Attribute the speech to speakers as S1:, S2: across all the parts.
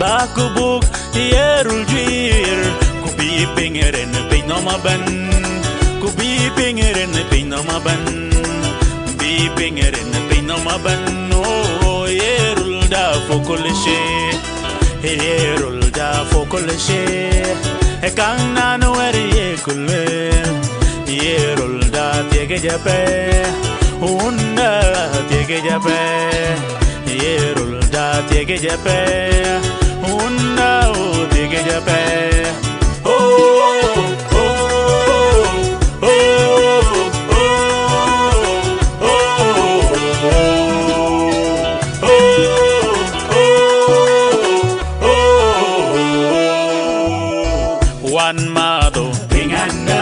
S1: Bakubuk yerul juir kubi pingeren pe noma ban kubi pingeren pe noma ban bi pingeren pe noma ban oh yerul da fokoleshe yerul da fokoleshe e kan nanu eri kulme yerul da tege jape unda tege jape yerul da tege jape unda o tege jape oh oh oh Wan mado pinganda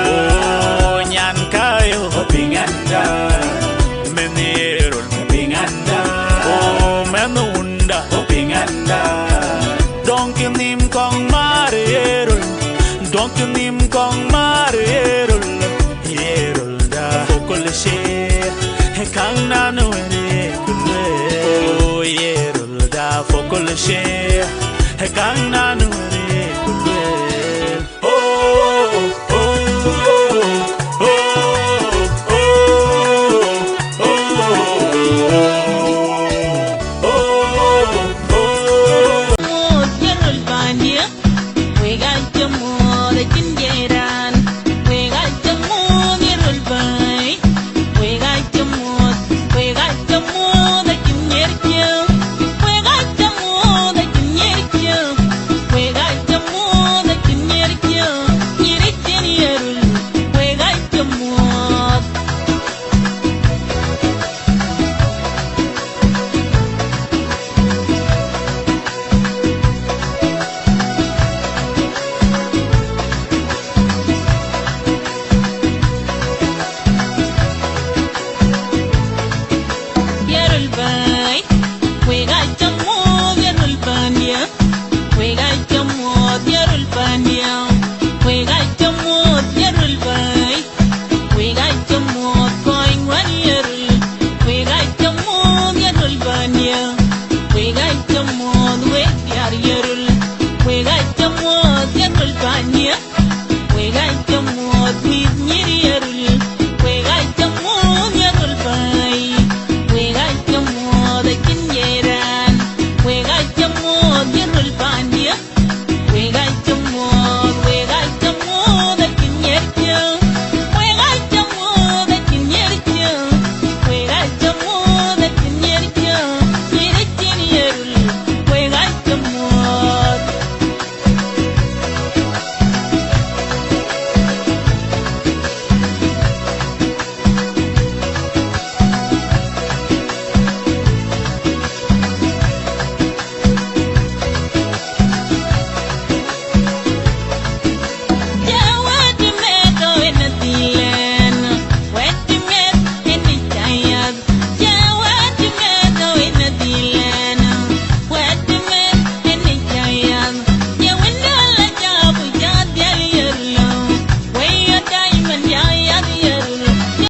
S1: nyan kayo pinganda menirul pinganda oh menunda pinganda donkin nim kong marierul donkin nim kong marierul yerul da fokoleshe he kang nanu ene kulme oh yerul da fokoleshe he kang nanu